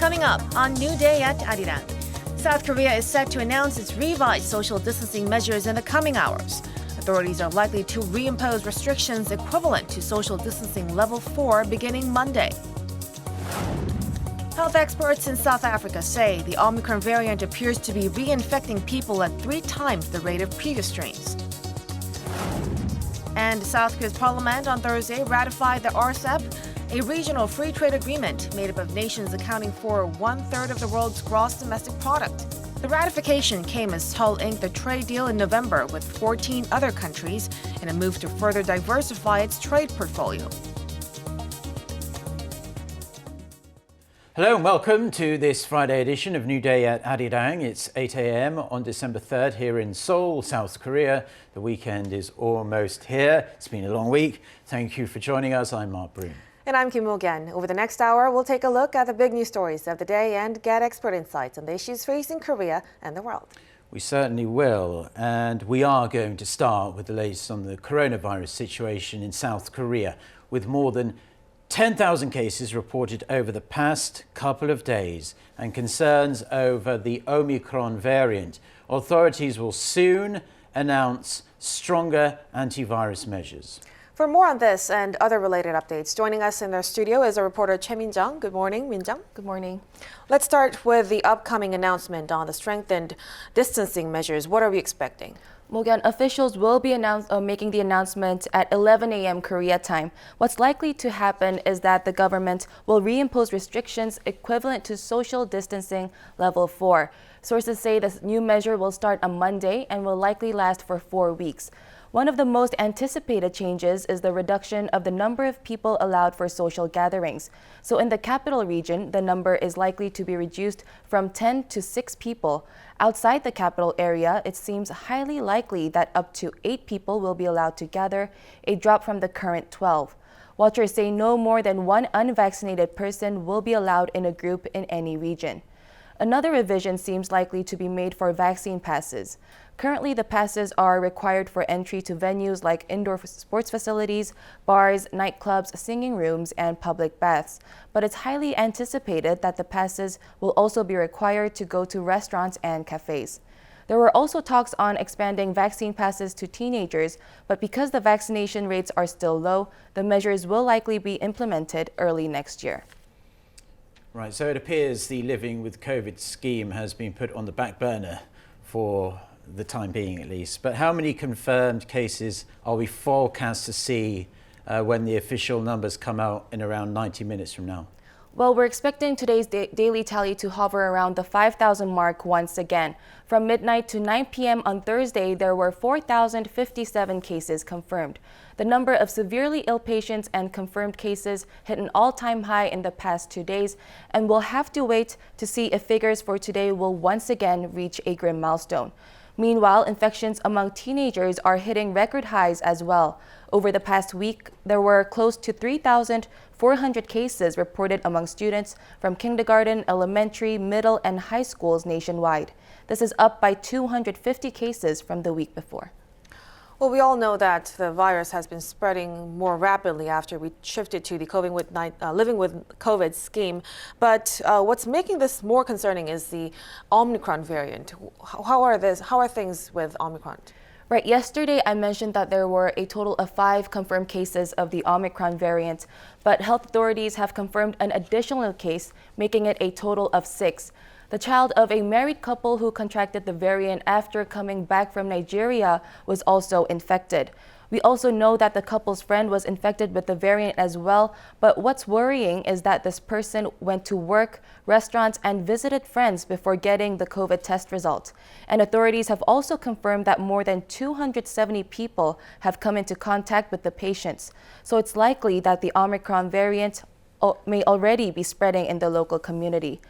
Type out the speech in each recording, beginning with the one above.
Coming up on New Day at Arirang, South Korea is set to announce its revised social distancing measures in the coming hours. Authorities are likely to reimpose restrictions equivalent to social distancing level 4 beginning Monday. Health experts in South Africa say the Omicron variant appears to be reinfecting people at 3 times the rate of previous strains. And South Korea's parliament on Thursday ratified the RCEP, a regional free trade agreement made up of nations accounting for 1/3 of the world's gross domestic product. The ratification came as Seoul inked a trade deal in November with 14 other countries in a move to further diversify its trade portfolio. Hello and welcome to this Friday edition of New Day at Arirang. It's 8 a.m. on December 3rd here in Seoul, South Korea. The weekend is almost here. It's been a long week. Thank you for joining us. I'm Mark Broom. And I'm Kim Mo-Gyan. Over the next hour, we'll take a look at the big news stories of the day and get expert insights on the issues facing Korea and the world. We certainly will. And we are going to start with the latest on the coronavirus situation in South Korea, with more than 10,000 cases reported over the past couple of days and concerns over the Omicron variant. Authorities will soon announce stronger antivirus measures. For more on this and other related updates, joining us in our studio is our reporter Choi Min-jung. Good morning, Min-jung. Good morning. Let's start with the upcoming announcement on the strengthened distancing measures. What are we expecting? Mo-Gyan, officials will be making the announcement at 11 a.m. Korea time. What's likely to happen is that the government will reimpose restrictions equivalent to social distancing level 4. Sources say this new measure will start on Monday and will likely last for 4 weeks. One of the most anticipated changes is the reduction of the number of people allowed for social gatherings. So in the capital region, the number is likely to be reduced from 10 to 6 people. Outside the capital area, it seems highly likely that up to 8 people will be allowed to gather, a drop from the current 12. Watchers say no more than 1 unvaccinated person will be allowed in a group in any region. Another revision seems likely to be made for vaccine passes. Currently, the passes are required for entry to venues like indoor sports facilities, bars, nightclubs, singing rooms, and public baths. But it's highly anticipated that the passes will also be required to go to restaurants and cafes. There were also talks on expanding vaccine passes to teenagers, but because the vaccination rates are still low, the measures will likely be implemented early next year. Right, so it appears the Living with COVID scheme has been put on the back burner for the time being at least. But how many confirmed cases are we forecast to see when the official numbers come out in around 90 minutes from now? Well, we're expecting today's daily tally to hover around the 5,000 mark once again. From midnight to 9 p.m. on Thursday, there were 4,057 cases confirmed. The number of severely ill patients and confirmed cases hit an all-time high in the past 2 days, and we'll have to wait to see if figures for today will once again reach a grim milestone. Meanwhile, infections among teenagers are hitting record highs as well. Over the past week, there were close to 3,400 cases reported among students from kindergarten, elementary, middle, and high schools nationwide. This is up by 250 cases from the week before. Well, we all know that the virus has been spreading more rapidly after we shifted to the Living with COVID scheme. But what's making this more concerning is the Omicron variant. How are things with Omicron? Right, yesterday I mentioned that there were a total of 5 confirmed cases of the Omicron variant, but health authorities have confirmed an additional case, making it a total of 6. The child of a married couple who contracted the variant after coming back from Nigeria was also infected. We also know that the couple's friend was infected with the variant as well, but what's worrying is that this person went to work, restaurants, and visited friends before getting the COVID test result. And authorities have also confirmed that more than 270 people have come into contact with the patients. So it's likely that the Omicron variant may already be spreading in the local community.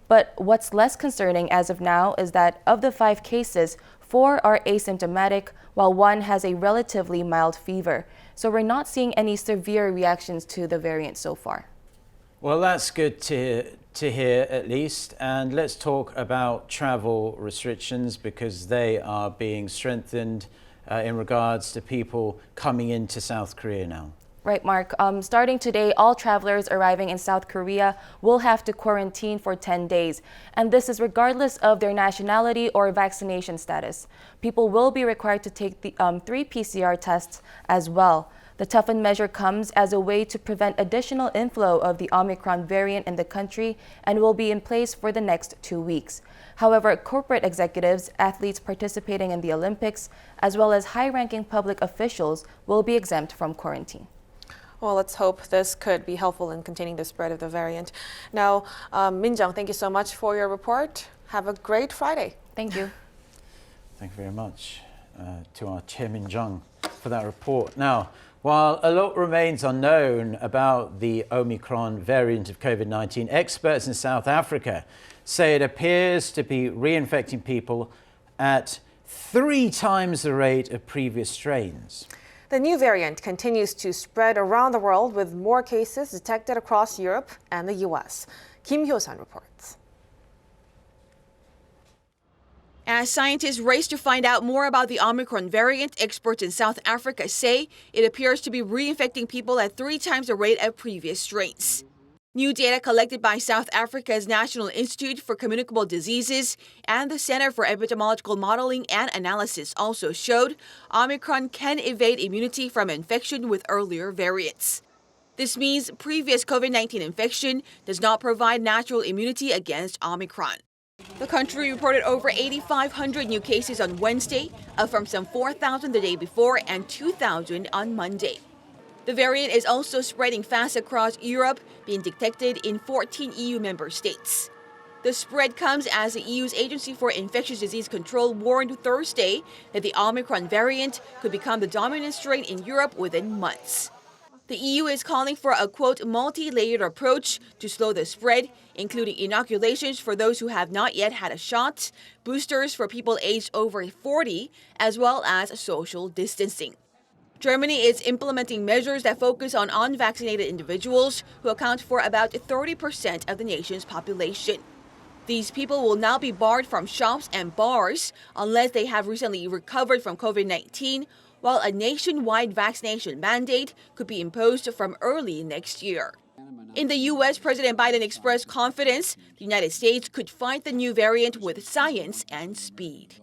But what's less concerning as of now is that of the 5 cases, 4 are asymptomatic, while 1 has a relatively mild fever. So we're not seeing any severe reactions to the variant so far. Well, that's good to hear at least. And let's talk about travel restrictions because they are being strengthened in regards to people coming into South Korea now. Right, Mark. Starting today, all travelers arriving in South Korea will have to quarantine for 10 days. And this is regardless of their nationality or vaccination status. People will be required to take the 3 PCR tests as well. The toughened measure comes as a way to prevent additional inflow of the Omicron variant in the country and will be in place for the next 2 weeks. However, corporate executives, athletes participating in the Olympics, as well as high-ranking public officials will be exempt from quarantine. Well, let's hope this could be helpful in containing the spread of the variant. Now, Min-jung, thank you so much for your report. Have a great Friday. Thank you. Thank you very much to our Chair Min-jung for that report. Now, while a lot remains unknown about the Omicron variant of COVID-19, experts in South Africa say it appears to be reinfecting people at 3 times the rate of previous strains. The new variant continues to spread around the world with more cases detected across Europe and the U.S. Kim Hyo-sun reports. As scientists race to find out more about the Omicron variant, experts in South Africa say it appears to be reinfecting people at 3 times the rate of previous strains. New data collected by South Africa's National Institute for Communicable Diseases and the Center for Epidemiological Modeling and Analysis also showed Omicron can evade immunity from infection with earlier variants. This means previous COVID-19 infection does not provide natural immunity against Omicron. The country reported over 8,500 new cases on Wednesday, up from some 4,000 the day before and 2,000 on Monday. The variant is also spreading fast across Europe, being detected in 14 EU member states. The spread comes as the EU's Agency for Infectious Disease Control warned Thursday that the Omicron variant could become the dominant strain in Europe within months. The EU is calling for a, quote, multi-layered approach to slow the spread, including inoculations for those who have not yet had a shot, boosters for people aged over 40, as well as social distancing. Germany is implementing measures that focus on unvaccinated individuals who account for about 30% of the nation's population. These people will now be barred from shops and bars unless they have recently recovered from COVID-19, while a nationwide vaccination mandate could be imposed from early next year. In the U.S., President Biden expressed confidence the United States could fight the new variant with science and speed.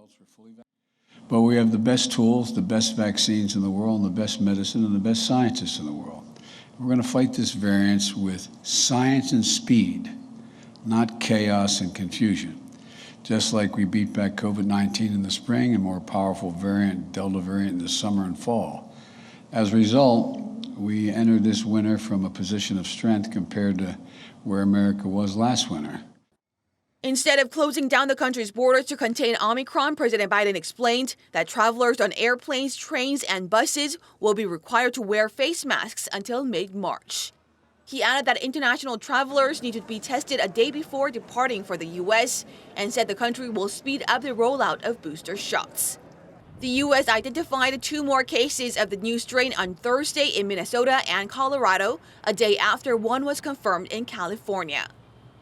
But we have the best tools, the best vaccines in the world, and the best medicine and the best scientists in the world. We're going to fight this variant with science and speed, not chaos and confusion. Just like we beat back COVID-19 in the spring and more powerful variant, Delta variant, in the summer and fall. As a result, we entered this winter from a position of strength compared to where America was last winter. Instead of closing down the country's borders to contain Omicron, President Biden explained that travelers on airplanes, trains, and buses will be required to wear face masks until mid-March. He added that international travelers need to be tested a day before departing for the U.S. and said the country will speed up the rollout of booster shots. The U.S. identified 2 more cases of the new strain on Thursday in Minnesota and Colorado, a day after one was confirmed in California.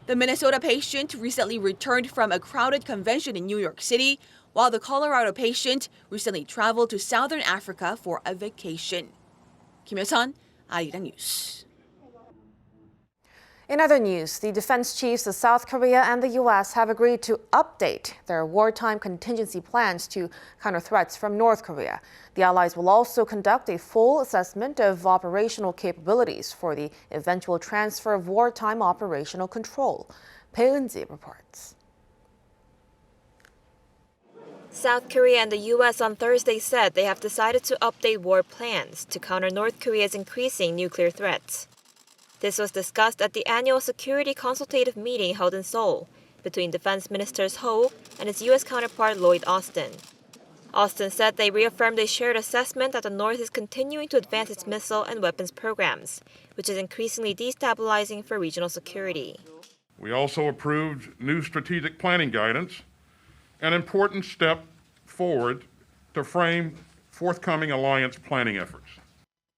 The Minnesota patient recently returned from a crowded convention in New York City, while the Colorado patient recently traveled to southern Africa for a vacation. Kim Hyo-sun, Arirang News. In other news, the defense chiefs of South Korea and the U.S. have agreed to update their wartime contingency plans to counter threats from North Korea. The allies will also conduct a full assessment of operational capabilities for the eventual transfer of wartime operational control. Bae Eun-ji reports. South Korea and the U.S. on Thursday said they have decided to update war plans to counter North Korea's increasing nuclear threats. This was discussed at the annual security consultative meeting held in Seoul between Defense Ministers Ho and his U.S. counterpart Lloyd Austin. Austin said they reaffirmed a shared assessment that the North is continuing to advance its missile and weapons programs, which is increasingly destabilizing for regional security. We also approved new strategic planning guidance, an important step forward to frame forthcoming alliance planning efforts.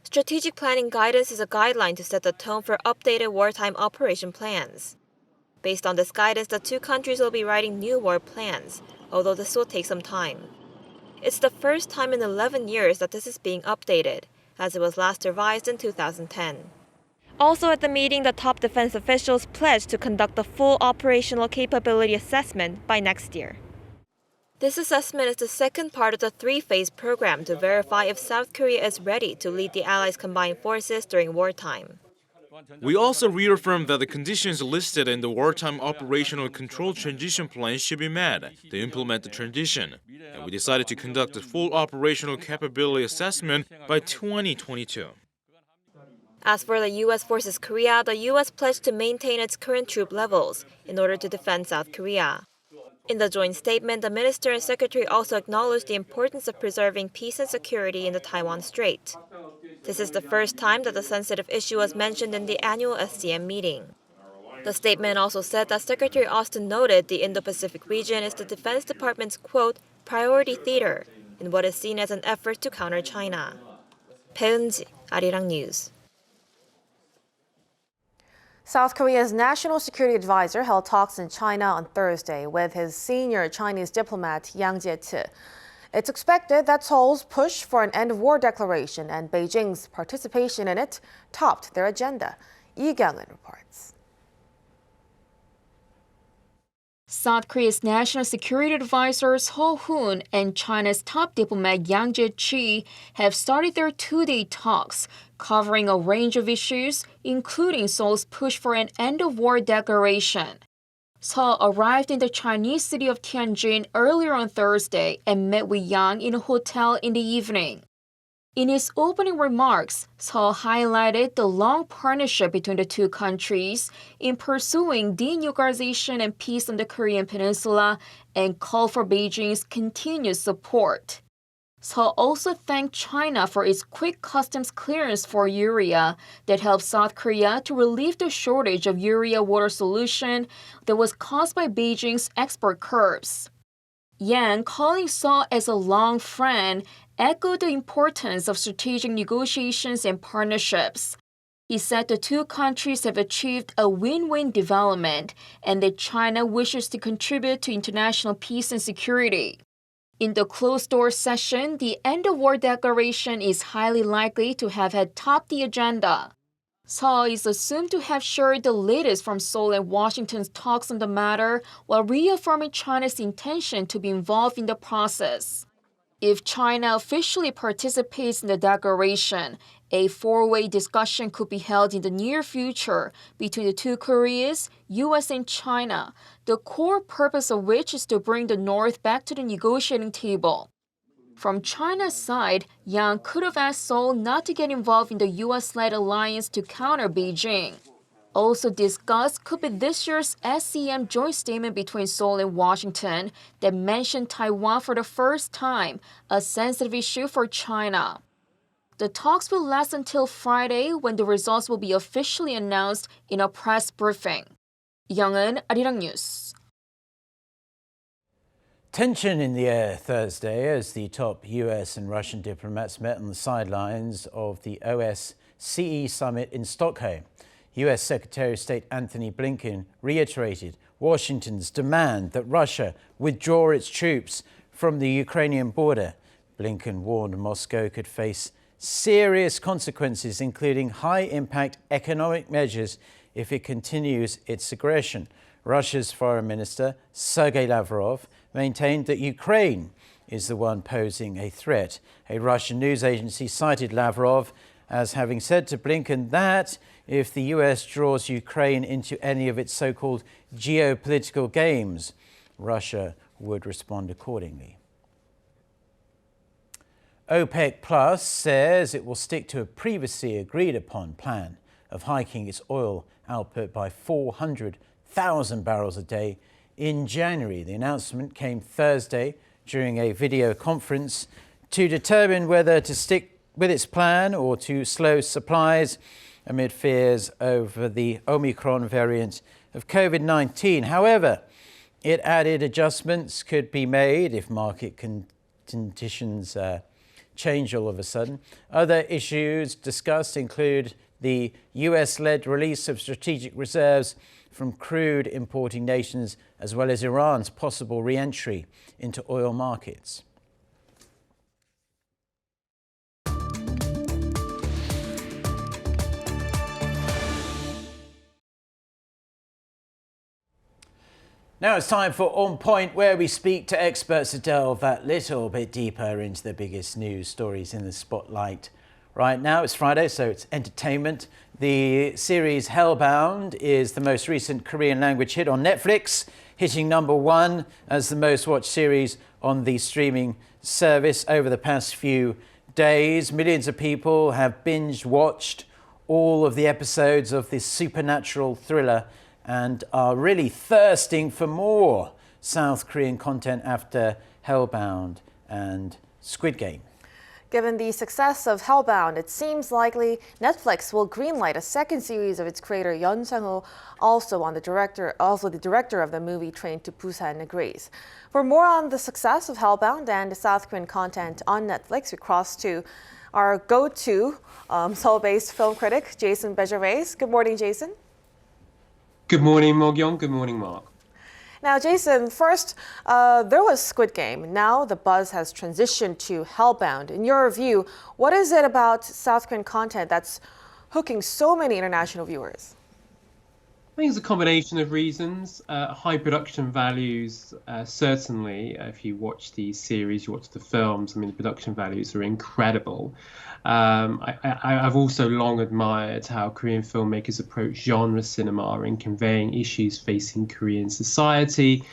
Strategic planning guidance is a guideline to set the tone for updated wartime operation plans. Based on this guidance, the 2 countries will be writing new war plans, although this will take some time. It's the first time in 11 years that this is being updated, as it was last revised in 2010. Also at the meeting, the top defense officials pledged to conduct a full operational capability assessment by next year. This assessment is the second part of the three-phase program to verify if South Korea is ready to lead the Allies' combined forces during wartime. We also reaffirmed that the conditions listed in the Wartime Operational Control Transition Plan should be met to implement the transition, and we decided to conduct a full operational capability assessment by 2022. As for the U.S. forces Korea, the U.S. pledged to maintain its current troop levels in order to defend South Korea. In the joint statement, the minister and secretary also acknowledged the importance of preserving peace and security in the Taiwan Strait. This is the first time that the sensitive issue was mentioned in the annual SCM meeting. The statement also said that Secretary Austin noted the Indo-Pacific region is the Defense Department's, quote, priority theater in what is seen as an effort to counter China. 배은지, Arirang News. South Korea's national security advisor held talks in China on Thursday with his senior Chinese diplomat Yang Jie-chi. It's expected that Seoul's push for an end-of-war declaration and Beijing's participation in it topped their agenda. Lee Kyung-in reports. South Korea's national security advisor Seo Hoon and China's top diplomat Yang Jie-chi have started their two-day talks, covering a range of issues, including Seoul's push for an end-of-war declaration. Seo arrived in the Chinese city of Tianjin earlier on Thursday and met with Yang in a hotel in the evening. In his opening remarks, Seo highlighted the long partnership between the two countries in pursuing denuclearization and peace on the Korean peninsula and called for Beijing's continued support. Seo also thanked China for its quick customs clearance for urea that helped South Korea to relieve the shortage of urea water solution that was caused by Beijing's export curbs. Yang, calling Seo as a long friend, echoed the importance of strategic negotiations and partnerships. He said the two countries have achieved a win-win development and that China wishes to contribute to international peace and security. In the closed-door session, the end-of-war declaration is highly likely to have had topped the agenda. Seo is assumed to have shared the latest from Seoul and Washington's talks on the matter while reaffirming China's intention to be involved in the process. If China officially participates in the declaration, a four-way discussion could be held in the near future between the two Koreas, U.S. and China, the core purpose of which is to bring the North back to the negotiating table. From China's side, Yang could have asked Seoul not to get involved in the U.S.-led alliance to counter Beijing. Also discussed could be this year's SCM joint statement between Seoul and Washington that mentioned Taiwan for the first time, a sensitive issue for China. The talks will last until Friday when the results will be officially announced in a press briefing. Young-eun, Arirang News. Tension in the air Thursday as the top U.S. and Russian diplomats met on the sidelines of the OSCE summit in Stockholm. U.S. Secretary of State Antony Blinken reiterated Washington's demand that Russia withdraw its troops from the Ukrainian border. Blinken warned Moscow could face serious consequences, including high-impact economic measures if it continues its aggression. Russia's Foreign Minister Sergei Lavrov maintained that Ukraine is the one posing a threat. A Russian news agency cited Lavrov as having said to Blinken that if the U.S. draws Ukraine into any of its so-called geopolitical games, Russia would respond accordingly. OPEC Plus says it will stick to a previously agreed-upon plan of hiking its oil output by 400,000 barrels a day in January. The announcement came Thursday during a video conference to determine whether to stick with its plan or to slow supplies amid fears over the Omicron variant of COVID-19. However, it added adjustments could be made if market conditions change all of a sudden. Other issues discussed include the US-led release of strategic reserves from crude importing nations, as well as Iran's possible re-entry into oil markets. Now it's time for On Point, where we speak to experts to delve that little bit deeper into the biggest news stories in the spotlight. Right now it's Friday, so it's entertainment. The series Hellbound is the most recent Korean language hit on Netflix, hitting #1 as the most watched series on the streaming service over the past few days. Millions of people have binge watched all of the episodes of this supernatural thriller and are really thirsting for more South Korean content after Hellbound and Squid Game. Given the success of Hellbound, it seems likely Netflix will greenlight a second series of its creator Yeon Sang-ho, also the director of the movie Train to Busan, agrees. For more on the success of Hellbound and South Korean content on Netflix, we cross to our go-to Seoul-based film critic, Jason Bejervaise. Good morning, Jason. Good morning, Mo-kyung. Good morning, Mark. Now, Jason, first, there was Squid Game. Now the buzz has transitioned to Hellbound. In your view, what is it about South Korean content that's hooking so many international viewers? I think it's a combination of reasons. High production values, certainly. If you watch the series, you watch the films, I mean, the production values are incredible. I've also long admired how Korean filmmakers approach genre cinema in conveying issues facing Korean society.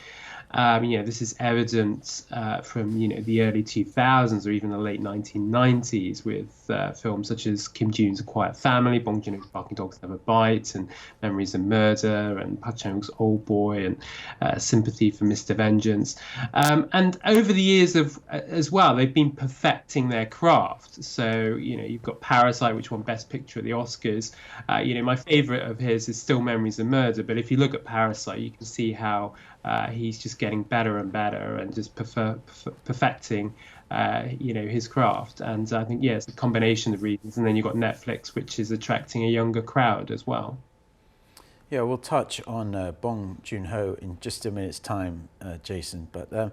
This is evident from the early 2000s or even the late 1990s with films such as Kim Ji-yoon's A Quiet Family, Bong Joon-ho's Barking Dogs Never Bite, and Memories of Murder, and Park Chan-wook's Old Boy, and Sympathy for Mr. Vengeance. And over the years as well, they've been perfecting their craft. So you've got Parasite, which won Best Picture at the Oscars. My favorite of his is still Memories of Murder, but if you look at Parasite, you can see how he's just getting better and better and just perfecting, his craft. And I think, it's a combination of reasons. And then you've got Netflix, which is attracting a younger crowd as well. Yeah, we'll touch on Bong Joon-ho in just a minute's time, Jason. But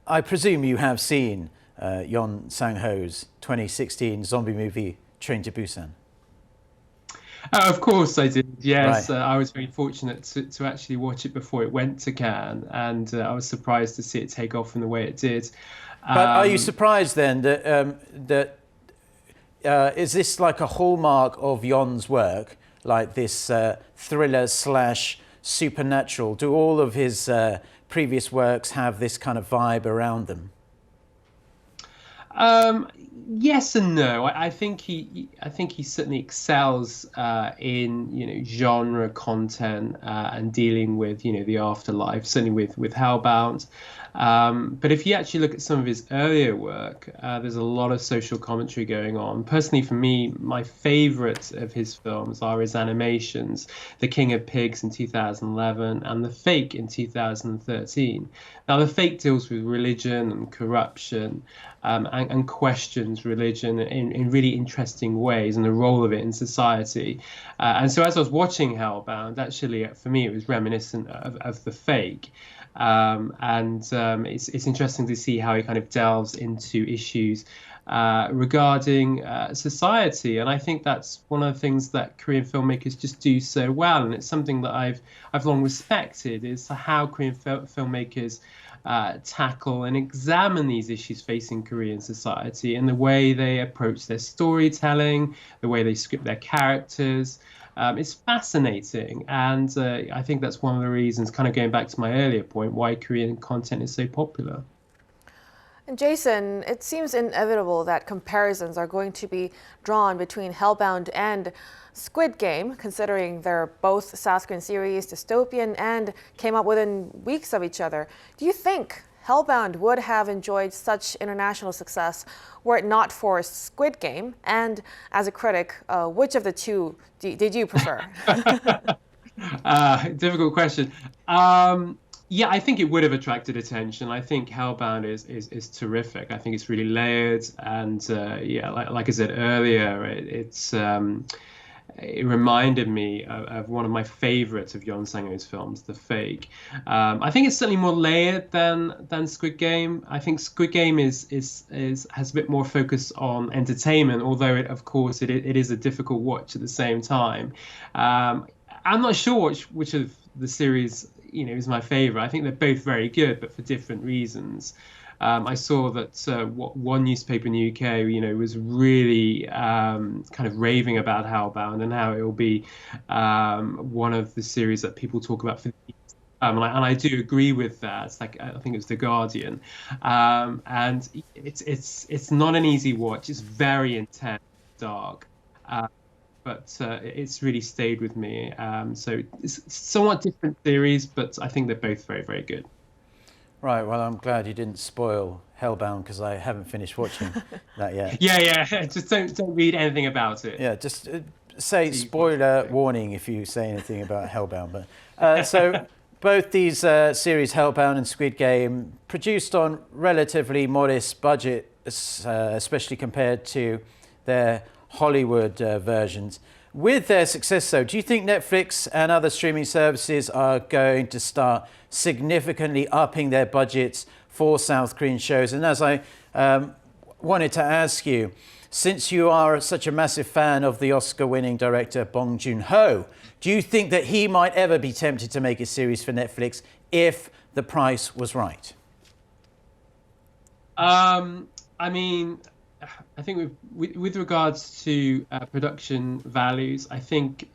I presume you have seen Yeon Sang-ho's 2016 zombie movie, Train to Busan. Of course I did, yes. Right. I was very fortunate to actually watch it before it went to Cannes, and I was surprised to see it take off in the way it did. But are you surprised then that is this like a hallmark of Yeon's work, like this thriller / supernatural? Do all of his previous works have this kind of vibe around them? Yes and no. I think he certainly excels in genre content and dealing with the afterlife. Certainly with Hellbound. But if you actually look at some of his earlier work, there's a lot of social commentary going on. Personally, for me, my favorite of his films are his animations, The King of Pigs in 2011 and The Fake in 2013. Now, The Fake deals with religion and corruption and questions religion in really interesting ways and the role of it in society. And so as I was watching Hellbound, actually, for me, it was reminiscent of The Fake. It's interesting to see how he kind of delves into issues regarding society, and I think that's one of the things that Korean filmmakers just do so well, and it's something that I've long respected, is how Korean filmmakers tackle and examine these issues facing Korean society and the way they approach their storytelling, the way they script their characters. It's fascinating, and I think that's one of the reasons, kind of going back to my earlier point, why Korean content is so popular. And Jason, it seems inevitable that comparisons are going to be drawn between Hellbound and Squid Game, considering they're both South Korean series, dystopian, and came out within weeks of each other. Do you think Hellbound would have enjoyed such international success were it not for Squid Game? And as a critic, which of the two did you prefer? Difficult question. Yeah, I think it would have attracted attention. I think Hellbound is terrific. I think it's really layered, and like I said earlier, it reminded me of one of my favorites of Yeon Sang-ho's films, The Fake. I think it's certainly more layered than Squid Game. I think Squid Game has a bit more focus on entertainment, although of course it is a difficult watch at the same time. I'm not sure which of the series is my favorite. I think they're both very good, but for different reasons. I saw that one newspaper in the UK, was really kind of raving about Hellbound and how it will be one of the series that people talk about for. And I do agree with that. It's like, I think it was The Guardian, and it's not an easy watch. It's very intense, dark, but it's really stayed with me. So it's somewhat different series, but I think they're both very, very good. Right, well, I'm glad you didn't spoil Hellbound because I haven't finished watching that yet. Yeah. Just don't read anything about it. Yeah, just say spoiler warning if you say anything about Hellbound. But so both these series, Hellbound and Squid Game, produced on relatively modest budget, especially compared to their Hollywood versions. With their success, though, do you think Netflix and other streaming services are going to start significantly upping their budgets for South Korean shows? And as I wanted to ask you, since you are such a massive fan of the Oscar-winning director Bong Joon-ho, do you think that he might ever be tempted to make a series for Netflix if the price was right? I mean, I think with regards to production values, I think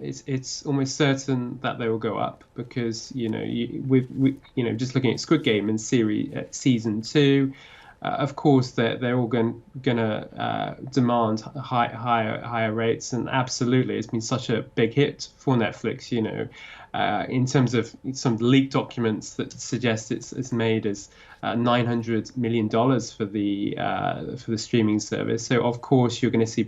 it's almost certain that they will go up because just looking at Squid Game in season 2, of course they're all gonna demand higher rates, and absolutely it's been such a big hit for Netflix. In terms of some leaked documents that suggest it's made as $900 million for the streaming service. So of course you're going to see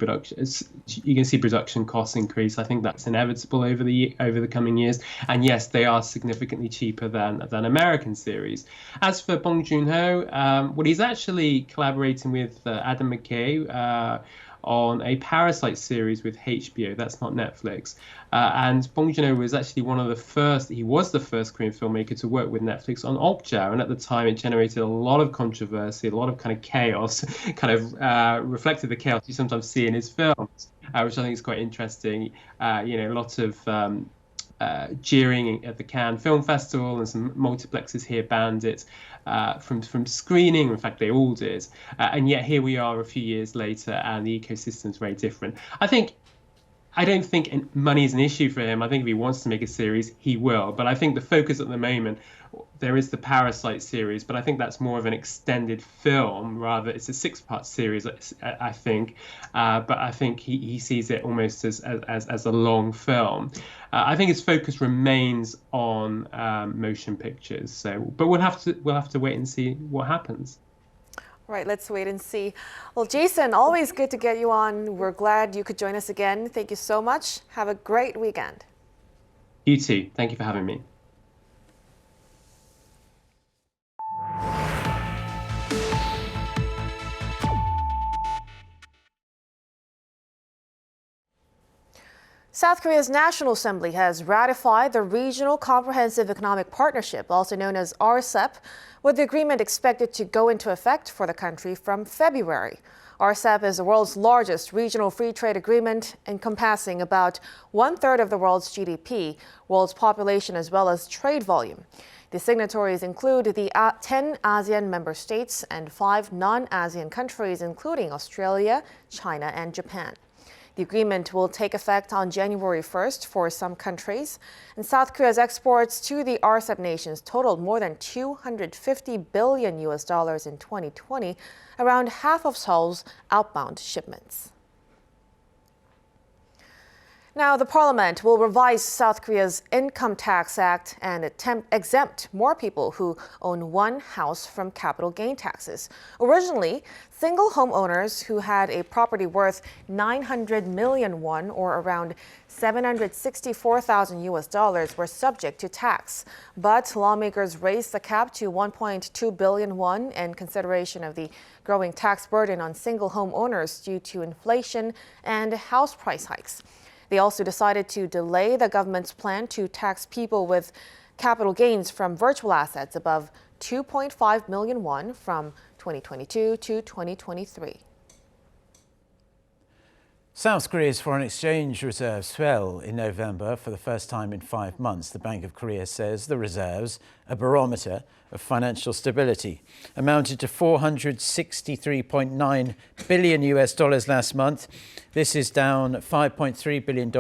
production costs increase. I think that's inevitable over the coming years. And yes, they are significantly cheaper than American series. As for Bong Joon-ho, well, he's actually collaborating with Adam McKay on a Parasite series with HBO. That's not Netflix. And Bong Joon-ho was actually he was the first Korean filmmaker to work with Netflix on OK-Ja, and at the time it generated a lot of controversy, a lot of kind of chaos, kind of reflected the chaos you sometimes see in his films, which I think is quite interesting. Lots of jeering at the Cannes Film Festival, and some multiplexes here banned it from screening. In fact, they all did. And yet here we are a few years later, and the ecosystem is very different. I don't think money is an issue for him. I think if he wants to make a series, he will. But I think the focus at the moment, there is the Parasite series, but I think that's more of an extended film. Rather, it's a 6-part series, I think. But I think he sees it almost as a long film. I think his focus remains on motion pictures. So, but we'll have to wait and see what happens. Right, let's wait and see. Well, Jason, always good to get you on. We're glad you could join us again. Thank you so much. Have a great weekend. You too. Thank you for having me. South Korea's National Assembly has ratified the Regional Comprehensive Economic Partnership, also known as RCEP, with the agreement expected to go into effect for the country from February. RCEP is the world's largest regional free trade agreement, encompassing about 1/3 of the world's GDP, world's population, as well as trade volume. The signatories include the 10 ASEAN member states and 5 non-ASEAN countries, including Australia, China, and Japan. The agreement will take effect on January 1st for some countries, and South Korea's exports to the RCEP nations totaled more than $250 billion in 2020, around half of Seoul's outbound shipments. Now, the parliament will revise South Korea's Income Tax Act and exempt more people who own one house from capital gain taxes. Originally, single homeowners who had a property worth 900 million won, or around $764,000 were subject to tax. But lawmakers raised the cap to 1.2 billion won in consideration of the growing tax burden on single homeowners due to inflation and house price hikes. They also decided to delay the government's plan to tax people with capital gains from virtual assets above 2.5 million won from 2022 to 2023. South Korea's foreign exchange reserves fell in November for the first time in 5 months. The Bank of Korea says the reserves, a barometer of financial stability, amounted to $463.9 billion last month. This is down $5.3 billion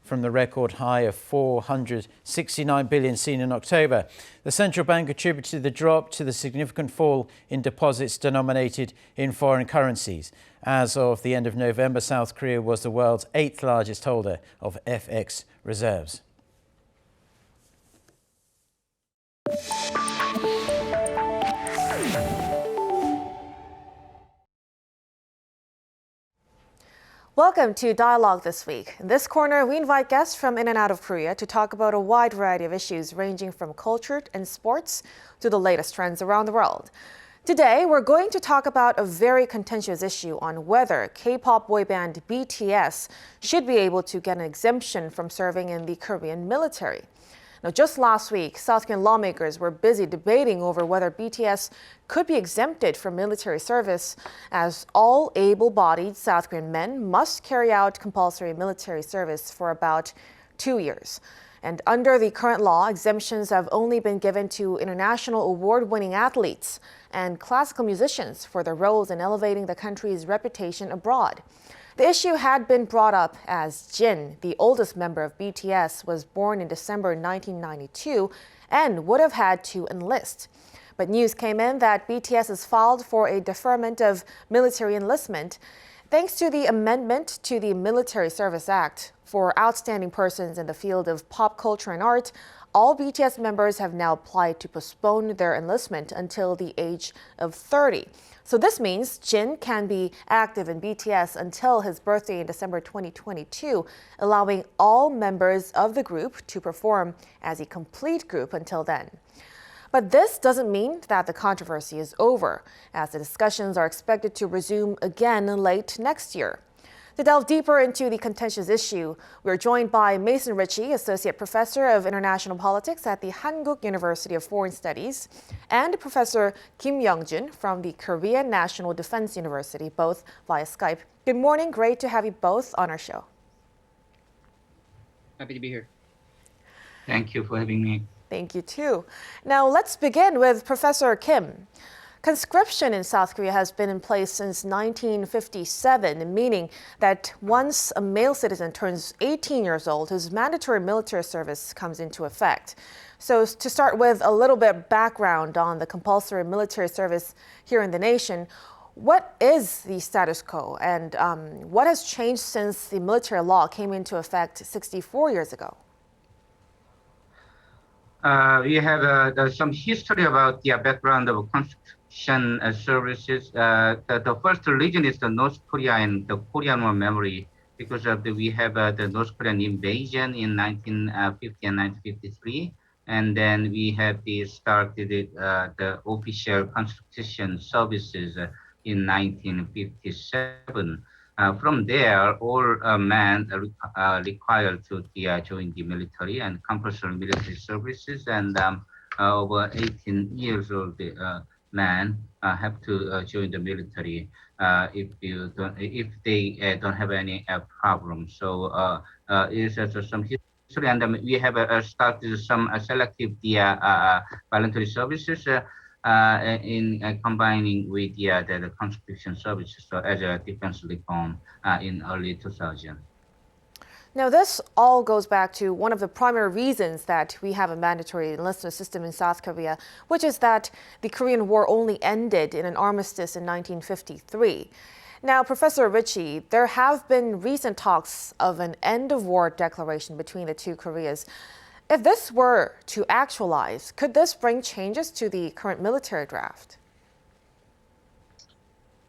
from the record high of $469 billion seen in October. The central bank attributed the drop to the significant fall in deposits denominated in foreign currencies. As of the end of November, South Korea was the world's 8th largest holder of FX reserves. Welcome to Dialogue This Week. In this corner, we invite guests from in and out of Korea to talk about a wide variety of issues ranging from culture and sports to the latest trends around the world. Today, we're going to talk about a very contentious issue on whether K-pop boy band BTS should be able to get an exemption from serving in the Korean military. Now, just last week, South Korean lawmakers were busy debating over whether BTS could be exempted from military service, as all able-bodied South Korean men must carry out compulsory military service for about 2 years. And under the current law, exemptions have only been given to international award-winning athletes and classical musicians for their roles in elevating the country's reputation abroad. The issue had been brought up as Jin, the oldest member of BTS, was born in December 1992 and would have had to enlist. But news came in that BTS has filed for a deferment of military enlistment thanks to the amendment to the Military Service Act. For outstanding persons in the field of pop culture and art, all BTS members have now applied to postpone their enlistment until the age of 30. So this means Jin can be active in BTS until his birthday in December 2022, allowing all members of the group to perform as a complete group until then. But this doesn't mean that the controversy is over, as the discussions are expected to resume again late next year. To delve deeper into the contentious issue, we're joined by Mason Ritchie, Associate Professor of International Politics at the Hankuk University of Foreign Studies, and Professor Kim Young-jun from the Korea National Defense University, both via Skype. Good morning. Great to have you both on our show. Happy to be here. Thank you for having me. Thank you, too. Now, let's begin with Professor Kim. Conscription in South Korea has been in place since 1957, meaning that once a male citizen turns 18 years old, his mandatory military service comes into effect. So to start with a little bit of background on the compulsory military service here in the nation, what is the status quo and what has changed since the military law came into effect 64 years ago? We have some history about the background of conscription services. The first reason is the North Korea and the Korean War memory, because of we have the North Korean invasion in 1950 and 1953, and then we have started the official conscription services in 1957. From there, all men are required to join the military and compulsory military services, and over 18 years old men have to join the military if they don't have any problems. So it's some history, and we have started some selective voluntary services in combining with the conscription services, so as a defense reform in early 2000. Now, this all goes back to one of the primary reasons that we have a mandatory enlistment system in South Korea, which is that the Korean War only ended in an armistice in 1953. Now, Professor Ritchie, there have been recent talks of an end-of-war declaration between the two Koreas. If this were to actualize, could this bring changes to the current military draft?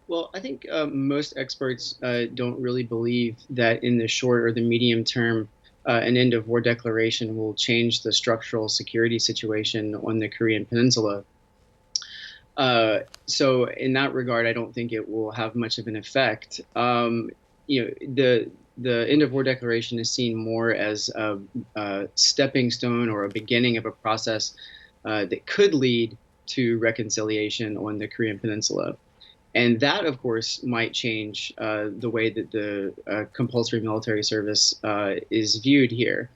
Well, I think most experts don't really believe that in the short or the medium term, an end-of-war declaration will change the structural security situation on the Korean Peninsula. So in that regard, I don't think it will have much of an effect. The end-of-war declaration is seen more as a stepping stone or a beginning of a process that could lead to reconciliation on the Korean Peninsula. And that, of course, might change the way that the compulsory military service is viewed here.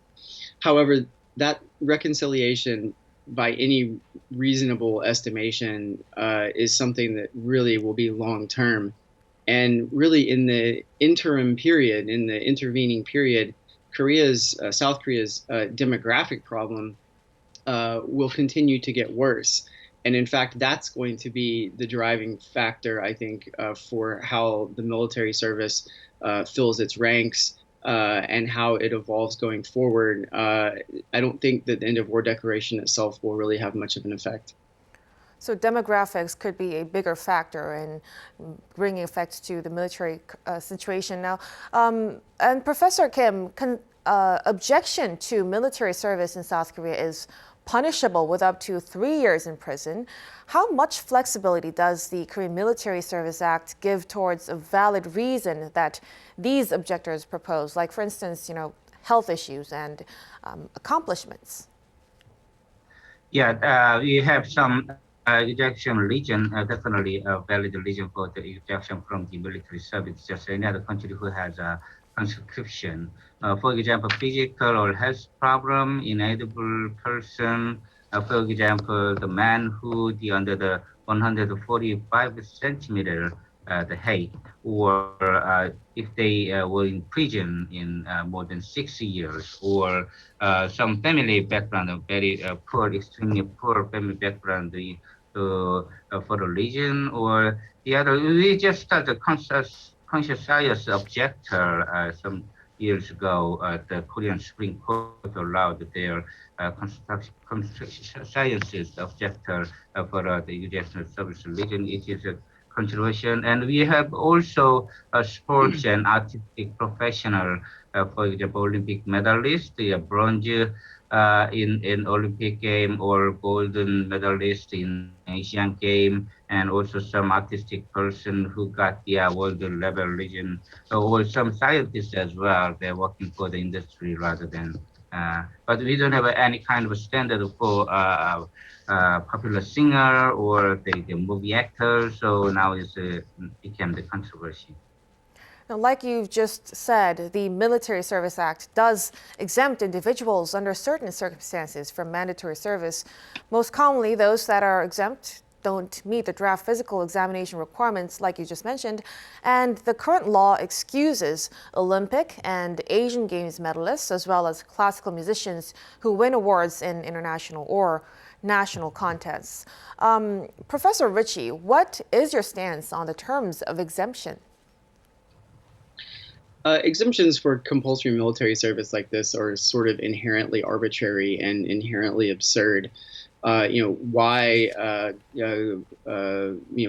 However, that reconciliation, by any reasonable estimation, is something that really will be long term. And really, in the interim period, in the intervening period, South Korea's demographic problem will continue to get worse. And in fact, that's going to be the driving factor, I think, for how the military service fills its ranks and how it evolves going forward. I don't think that the end of war declaration itself will really have much of an effect. So demographics could be a bigger factor in bringing effect to the military situation now. And Professor Kim, objection to military service in South Korea is punishable with up to 3 years in prison. How much flexibility does the Korean Military Service Act give towards a valid reason that these objectors propose, like, for instance, health issues and accomplishments? Yeah, we have some ejection reason, definitely a valid reason for the ejection from the military service, just any other country who has a conscription. For example, physical or health problem, inedible person, for example, the man who under the 145 centimeter the height, or if they were in prison in more than 6 years, or some family background, a very poor, extremely poor family background for religion, or the other. We just started conscious science objector some years ago. The Korean Supreme Court allowed their construction sciences objector for the educational service religion. It is a consideration, and we have also sports and artistic professional, for example, Olympic medalist, the bronze in Olympic game, or golden medalist in Asian game, and also some artistic person who got the world level religion, or some scientists as well. They're working for the industry rather than, but we don't have any kind of a standard for popular singer or the movie actor. So now it's became the controversy. Now, like you've just said, the Military Service Act does exempt individuals under certain circumstances from mandatory service. Most commonly, those that are exempt don't meet the draft physical examination requirements, like you just mentioned, and the current law excuses Olympic and Asian Games medalists, as well as classical musicians who win awards in international or national contests. Professor Ritchie, what is your stance on the terms of exemption? Exemptions for compulsory military service like this are sort of inherently arbitrary and inherently absurd. Why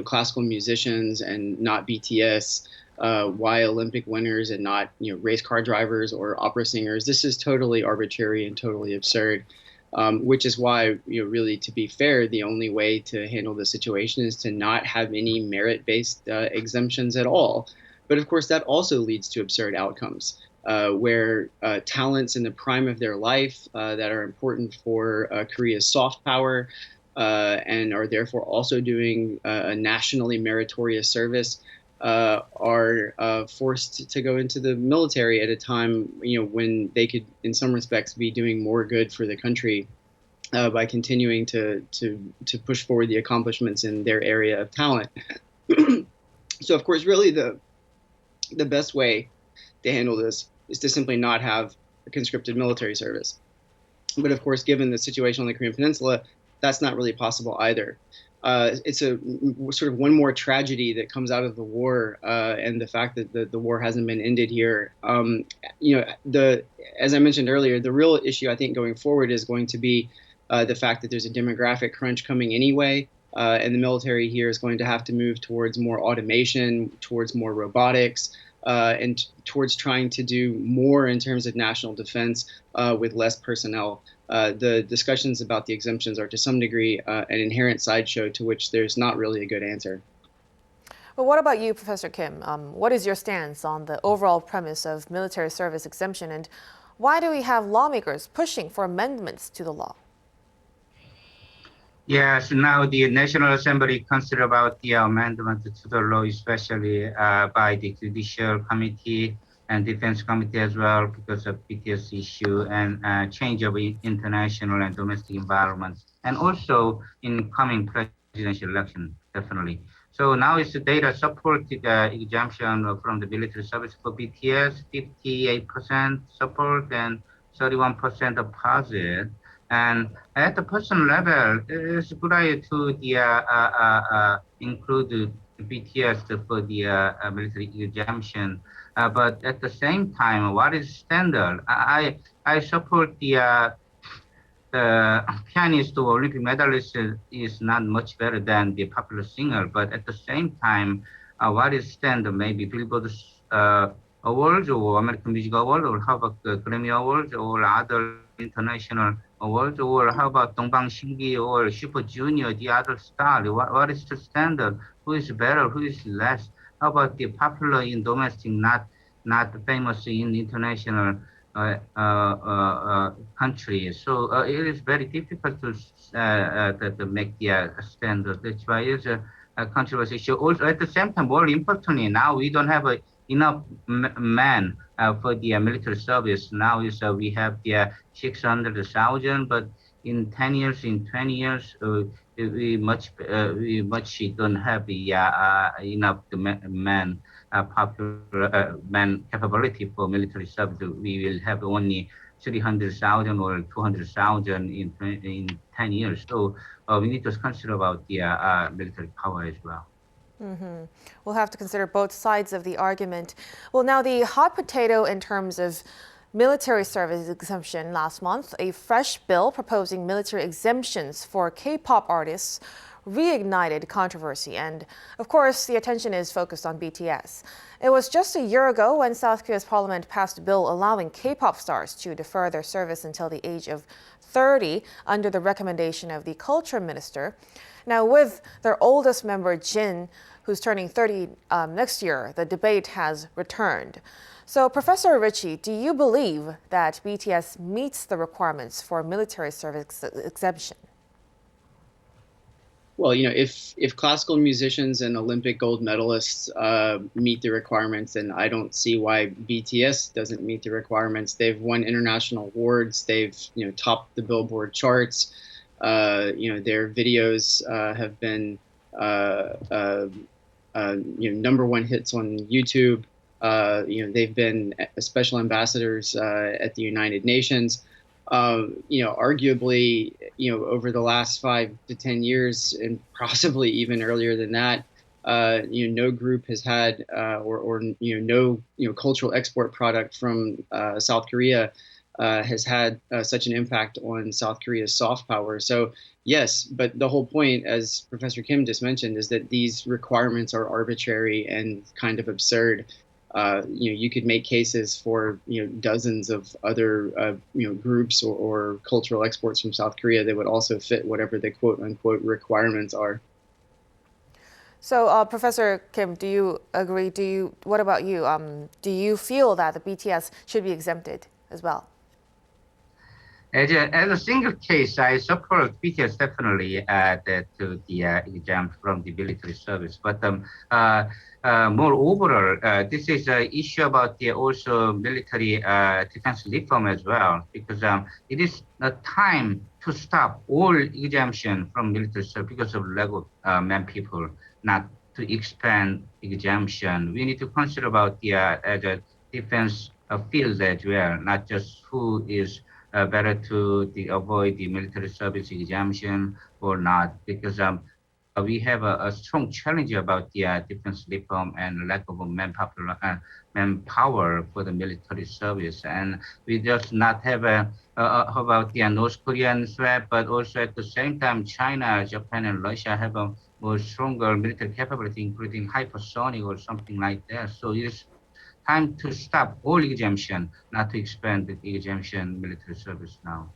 classical musicians and not BTS? Why Olympic winners and not race car drivers or opera singers? This is totally arbitrary and totally absurd. Which is why, really, to be fair, the only way to handle the situation is to not have any merit-based exemptions at all. But of course, that also leads to absurd outcomes, where talents in the prime of their life that are important for Korea's soft power and are therefore also doing a nationally meritorious service are forced to go into the military at a time, when they could, in some respects, be doing more good for the country by continuing to push forward the accomplishments in their area of talent. So, of course, really the best way to handle this is to simply not have a conscripted military service. But of course, given the situation on the Korean Peninsula, that's not really possible either. It's a sort of one more tragedy that comes out of the war, and the fact that the war hasn't been ended here. As I mentioned earlier, the real issue I think going forward is going to be the fact that there's a demographic crunch coming anyway. And the military here is going to have to move towards more automation, towards more robotics, and towards trying to do more in terms of national defense with less personnel. The discussions about the exemptions are to some degree an inherent sideshow to which there's not really a good answer. Well, what about you, Professor Kim? What is your stance on the overall premise of military service exemption, and why do we have lawmakers pushing for amendments to the law? Yes, now the National Assembly consider about the amendment to the law, especially by the Judicial Committee and Defense Committee as well, because of BTS issue and change of international and domestic environments, and also in coming presidential election, definitely. So now it's the data supported exemption from the military service for BTS, 58% support and 31% opposite. And at the personal level, it's a good idea to include the BTS for the military exemption. But at the same time, what is standard? I support the pianist or Olympic medalist is not much better than the popular singer. But at the same time, what is standard? Maybe Billboard Awards or American Music Awards, or how about the Grammy Awards or other international awards, or how about Dongbang Shingi or Super Junior, the other star? What is the standard? Who is better? Who is less? How about the popular in domestic, not famous in international countries? So it is very difficult to make the standard. That's why it's a controversy issue. Also, at the same time, more importantly, now we don't have enough men for the military service. Now is we have the 600,000, but in 10 years, in 20 years, we much don't have enough men popular man capability for military service. We will have only 300,000 or 200,000 in 10 years. So we need to consider about the military power as well. We'll have to consider both sides of the argument. Well, now the hot potato in terms of military service exemption last month, a fresh bill proposing military exemptions for K-pop artists reignited controversy. And of course, the attention is focused on BTS. It was just a year ago when South Korea's parliament passed a bill allowing K-pop stars to defer their service until the age of 30 under the recommendation of the culture minister. Now, with their oldest member, Jin, who's turning 30 next year, the debate has returned. So, Professor Ritchie, do you believe that BTS meets the requirements for military service exemption? Well, if classical musicians and Olympic gold medalists meet the requirements, then I don't see why BTS doesn't meet the requirements. They've won international awards. They've, topped the Billboard charts. Their videos have been, #1 hits on YouTube. They've been special ambassadors at the United Nations. Arguably, over the last 5 to 10 years, and possibly even earlier than that, no group has had, no cultural export product from South Korea has had such an impact on South Korea's soft power. So yes, but the whole point, as Professor Kim just mentioned, is that these requirements are arbitrary and kind of absurd. You could make cases for dozens of other groups or cultural exports from South Korea that would also fit whatever the quote unquote requirements are. So, Professor Kim, do you agree? What about you? Do you feel that the BTS should be exempted as well? As a single case, I support BTS definitely to the exempt from the military service. But more overall, this is an issue about the also military defense reform as well, because it is a time to stop all exemption from military service because of lack of people, not to expand exemption. We need to consider about the defense field as well, not just who is better to avoid the military service exemption or not, because we have a strong challenge about the defense reform and lack of manpower for the military service. And we just not have about the North Korean threat, but also at the same time, China, Japan, and Russia have a more stronger military capability, including hypersonic or something like that. So it's time to stop all exemption, not to expand the exemption military service now.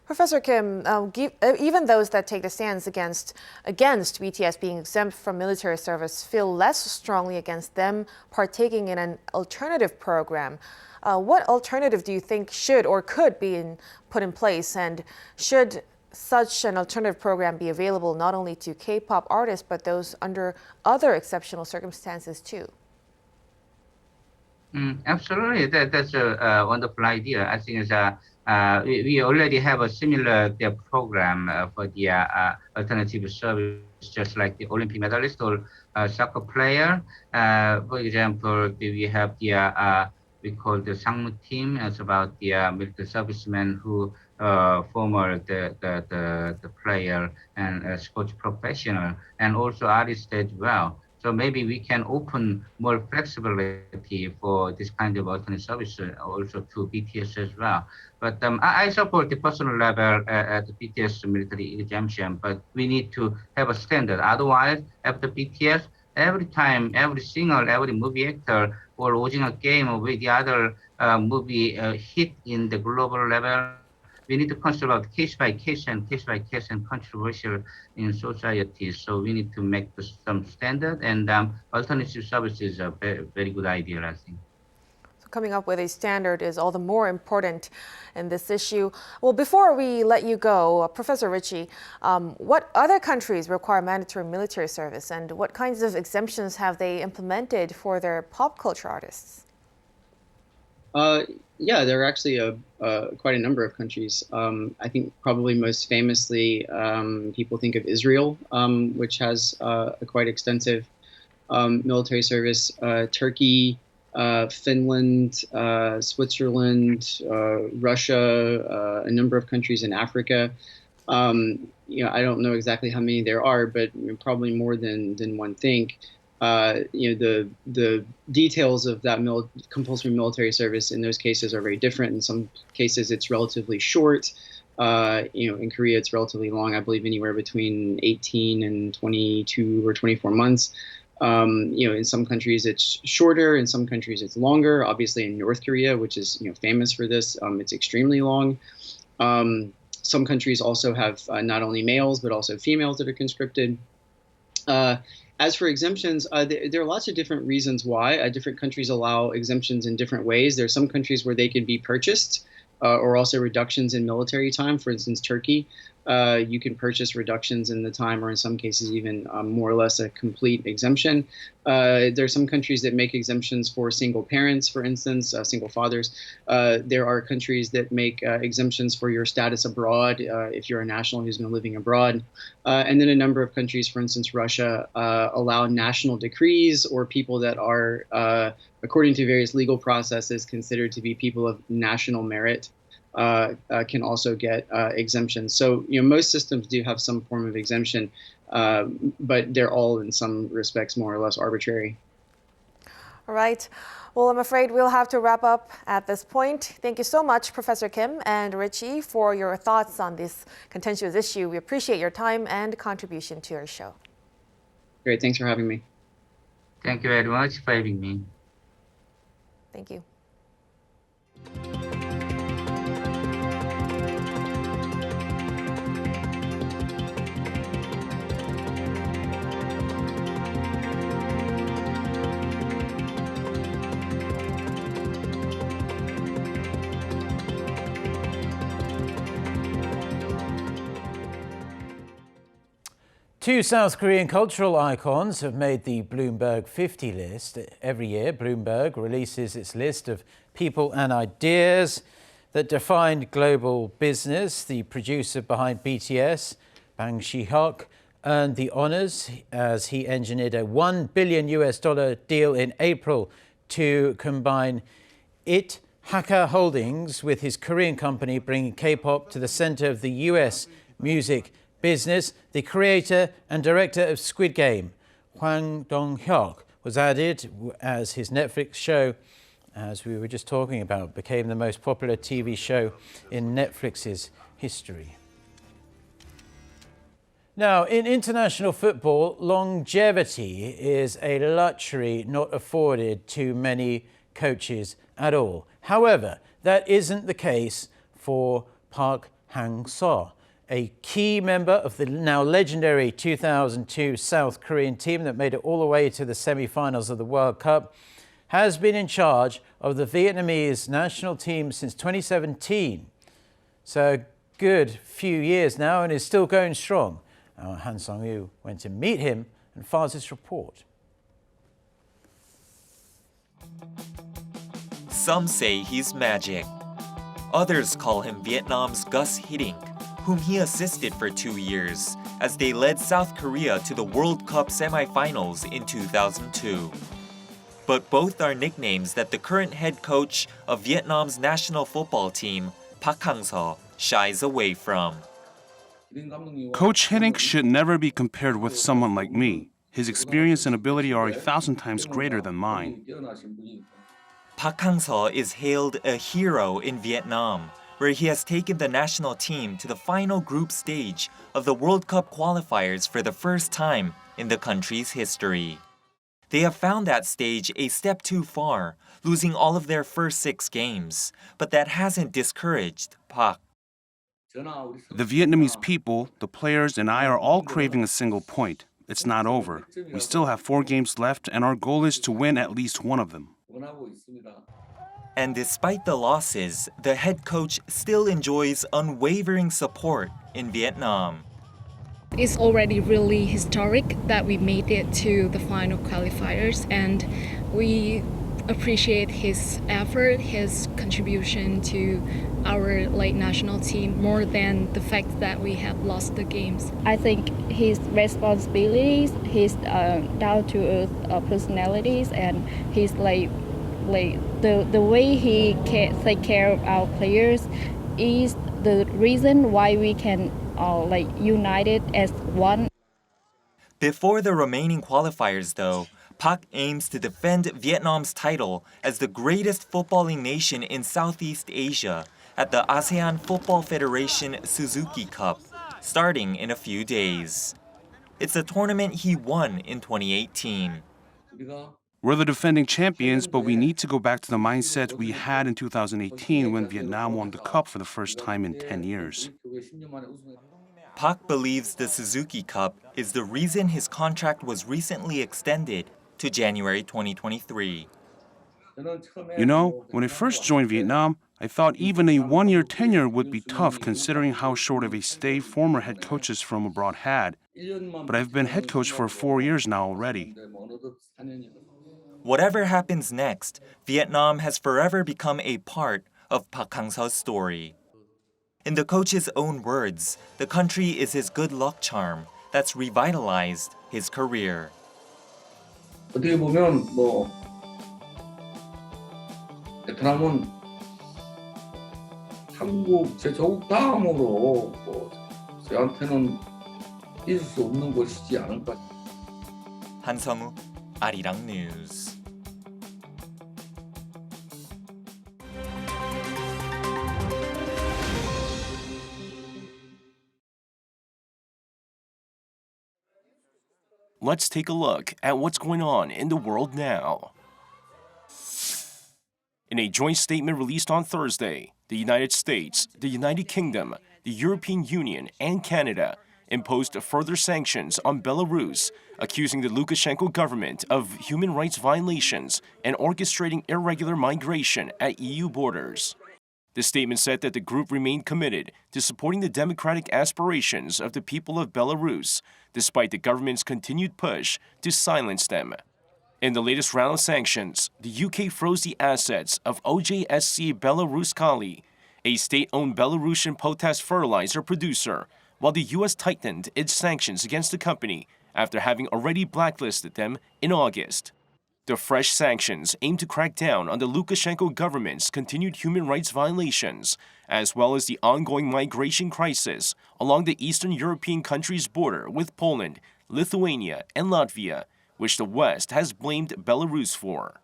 Professor Kim, even those that take the stance against BTS being exempt from military service feel less strongly against them partaking in an alternative program. What alternative do you think should or could be put in place, and should such an alternative program be available not only to K-pop artists, but those under other exceptional circumstances too? Absolutely, that's a wonderful idea. I think we already have a similar program for the alternative service, just like the Olympic medalist or soccer player. For example, we have the we call the Sang-ho team. It's about the military servicemen who former the player and sports professional, and also artists as well. So maybe we can open more flexibility for this kind of alternate service also to BTS as well. But I support the personal level at the BTS military exemption, but we need to have a standard. Otherwise, after BTS, every movie actor or watching a game with the other movie hit in the global level, we need to consider about case by case and controversial in society. So we need to make some standard, and alternative services is a very good idea, I think. So coming up with a standard is all the more important in this issue. Well, before we let you go, Professor Ritchie, what other countries require mandatory military service, and what kinds of exemptions have they implemented for their pop culture artists? Yeah, there are actually quite a number of countries. I think probably most famously, people think of Israel, which has a quite extensive military service. Turkey, Finland, Switzerland, Russia, a number of countries in Africa. I don't know exactly how many there are, but probably more than one think. The details of that compulsory military service in those cases are very different. In some cases, it's relatively short. In Korea, it's relatively long. I believe anywhere between 18 and 22 or 24 months. In some countries, it's shorter. In some countries, it's longer. Obviously, in North Korea, which is famous for this, it's extremely long. Some countries also have not only males but also females that are conscripted. As for exemptions, there are lots of different reasons why. Different countries allow exemptions in different ways. There are some countries where they can be purchased, or also reductions in military time. For instance, Turkey, you can purchase reductions in the time, or in some cases even more or less a complete exemption. There are some countries that make exemptions for single parents, for instance, single fathers. There are countries that make exemptions for your status abroad, if you're a national who's been living abroad. And then a number of countries, for instance, Russia, allow national decrees, or people that are, according to various legal processes, considered to be people of national merit. Can also get exemptions. So, most systems do have some form of exemption, but they're all in some respects more or less arbitrary. All right. Well, I'm afraid we'll have to wrap up at this point. Thank you so much, Professor Kim and Ritchie, for your thoughts on this contentious issue. We appreciate your time and contribution to our show. Great. Thanks for having me. Thank you very much for having me. Thank you. Two South Korean cultural icons have made the Bloomberg 50 list. Every year, Bloomberg releases its list of people and ideas that defined global business. The producer behind BTS, Bang Si-hyuk, earned the honors as he engineered a $1 billion deal in April to combine IT Hakka Holdings with his Korean company, bringing K-pop to the center of the U.S. music business. The creator and director of Squid Game, Hwang Dong-hyuk, was added as his Netflix show, as we were just talking about, became the most popular TV show in Netflix's history. Now, in international football, longevity is a luxury not afforded to many coaches at all. However, that isn't the case for Park Hang-seo, a key member of the now legendary 2002 South Korean team that made it all the way to the semi-finals of the World Cup, has been in charge of the Vietnamese national team since 2017. So good few years now and is still going strong. Our Han Sang-ho went to meet him and files this report. Some say he's magic. Others call him Vietnam's Gus Hiddink, whom he assisted for 2 years as they led South Korea to the World Cup semifinals in 2002. But both are nicknames that the current head coach of Vietnam's national football team, Park Hang-seo, shies away from. Coach Hiddink should never be compared with someone like me. His experience and ability are 1,000 times greater than mine. Park Hang-seo is hailed a hero in Vietnam, where he has taken the national team to the final group stage of the World Cup qualifiers for the first time in the country's history. They have found that stage a step too far, losing all of their first 6 games, but that hasn't discouraged Park. The Vietnamese people, the players, and I are all craving a single point. It's not over. We still have 4 games left, and our goal is to win at least one of them. And despite the losses, the head coach still enjoys unwavering support in Vietnam. It's already really historic that we made it to the final qualifiers, and we appreciate his effort, his contribution to our national team more than the fact that we have lost the games. I think his responsibilities, his down-to-earth personalities, and his the way he take care of our players is the reason why we can united as one. Before the remaining qualifiers, though, Park aims to defend Vietnam's title as the greatest footballing nation in Southeast Asia at the ASEAN Football Federation Suzuki Cup, starting in a few days. It's a tournament he won in 2018. We're the defending champions, but we need to go back to the mindset we had in 2018 when Vietnam won the cup for the first time in 10 years. Park believes the Suzuki Cup is the reason his contract was recently extended to January 2023. You know, when I first joined Vietnam, I thought even a 1-year tenure would be tough considering how short of a stay former head coaches from abroad had. But I've been head coach for 4 years now already. Whatever happens next, Vietnam has forever become a part of Park Hang-seo's story. In the coach's own words, the country is his good luck charm that's revitalized his career. 어떻게 보면 베트남은 한국 제 조국 다음으로 저한테는 잊을 수 없는 곳이지 않을까. 한성우, 아리랑 뉴스. Let's take a look at what's going on in the world now. In a joint statement released on Thursday, the United States, the United Kingdom, the European Union, and Canada imposed further sanctions on Belarus, accusing the Lukashenko government of human rights violations and orchestrating irregular migration at EU borders. The statement said that the group remained committed to supporting the democratic aspirations of the people of Belarus, despite the government's continued push to silence them. In the latest round of sanctions, the UK froze the assets of OJSC Belaruskali, a state-owned Belarusian potash fertilizer producer, while the U.S. tightened its sanctions against the company after having already blacklisted them in August. The fresh sanctions aim to crack down on the Lukashenko government's continued human rights violations, as well as the ongoing migration crisis along the Eastern European countries' border with Poland, Lithuania, and Latvia, which the West has blamed Belarus for.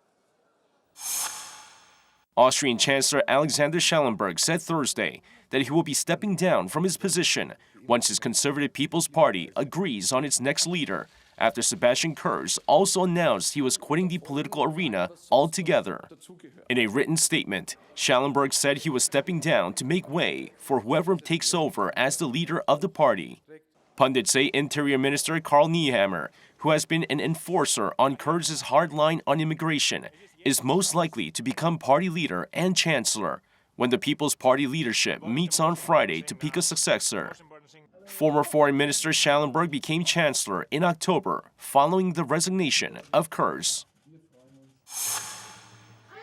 Austrian Chancellor Alexander Schallenberg said Thursday that he will be stepping down from his position once his Conservative People's Party agrees on its next leader, after Sebastian Kurz also announced he was quitting the political arena altogether. In a written statement, Schallenberg said he was stepping down to make way for whoever takes over as the leader of the party. Pundits say Interior Minister Karl Nehammer, who has been an enforcer on Kurz's hard line on immigration, is most likely to become party leader and chancellor, when the People's Party leadership meets on Friday to pick a successor. Former Foreign Minister Schallenberg became chancellor in October following the resignation of Kurz.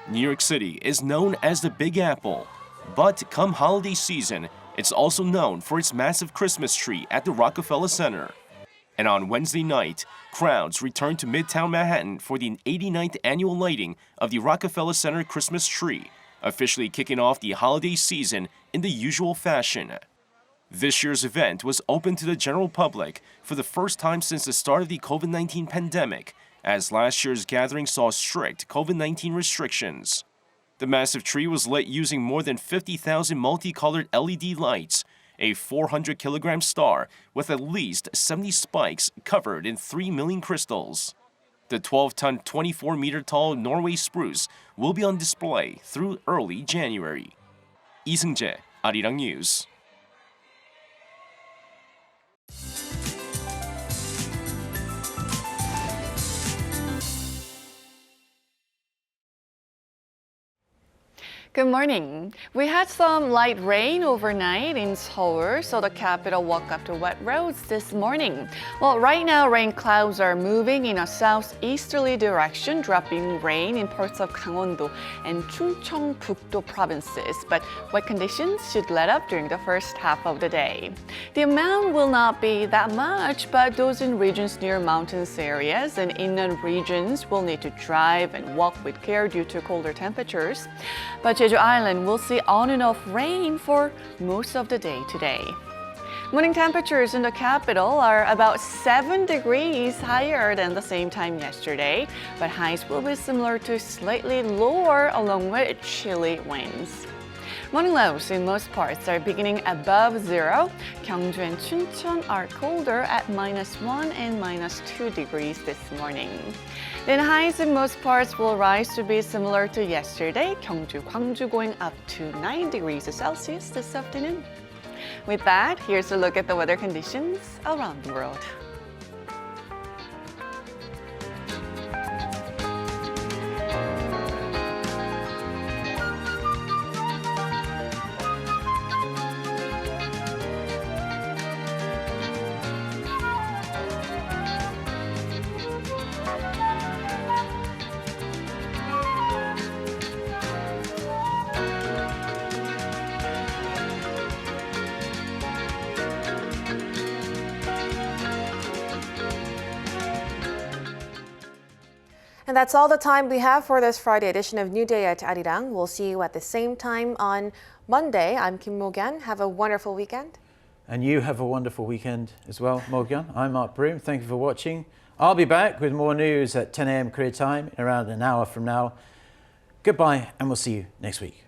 New York City is known as the Big Apple, but come holiday season, it's also known for its massive Christmas tree at the Rockefeller Center. And on Wednesday night, crowds returned to Midtown Manhattan for the 89th annual lighting of the Rockefeller Center Christmas tree, officially kicking off the holiday season in the usual fashion. This year's event was open to the general public for the first time since the start of the COVID-19 pandemic, as last year's gathering saw strict COVID-19 restrictions. The massive tree was lit using more than 50,000 multicolored LED lights, a 400-kilogram star with at least 70 spikes covered in 3 million crystals. The 12-ton, 24-meter-tall Norway spruce will be on display through early January. Lee Seung-jae, Arirang News. Good morning. We had some light rain overnight in Seoul, so the capital woke up to wet roads this morning. Well, right now rain clouds are moving in a southeasterly direction, dropping rain in parts of Gangwon-do and Chungcheongbuk-do provinces, but wet conditions should let up during the first half of the day. The amount will not be that much, but those in regions near mountainous areas and inland regions will need to drive and walk with care due to colder temperatures. But Jeju Island will see on and off rain for most of the day today. Morning temperatures in the capital are about 7 degrees higher than the same time yesterday, but highs will be similar to slightly lower along with chilly winds. Morning lows in most parts are beginning above zero. Gyeongju and Chuncheon are colder at -1 and -2 degrees this morning. Then highs in most parts will rise to be similar to yesterday. Gyeongju, Gwangju going up to 9 degrees Celsius this afternoon. With that, here's a look at the weather conditions around the world. And that's all the time we have for this Friday edition of New Day at Arirang. We'll see you at the same time on Monday. I'm Kim Mo-gyan. Have a wonderful weekend. And you have a wonderful weekend as well, Mo-gyan. I'm Mark Broom. Thank you for watching. I'll be back with more news at 10 a.m. Korea time in around an hour from now. Goodbye, and we'll see you next week.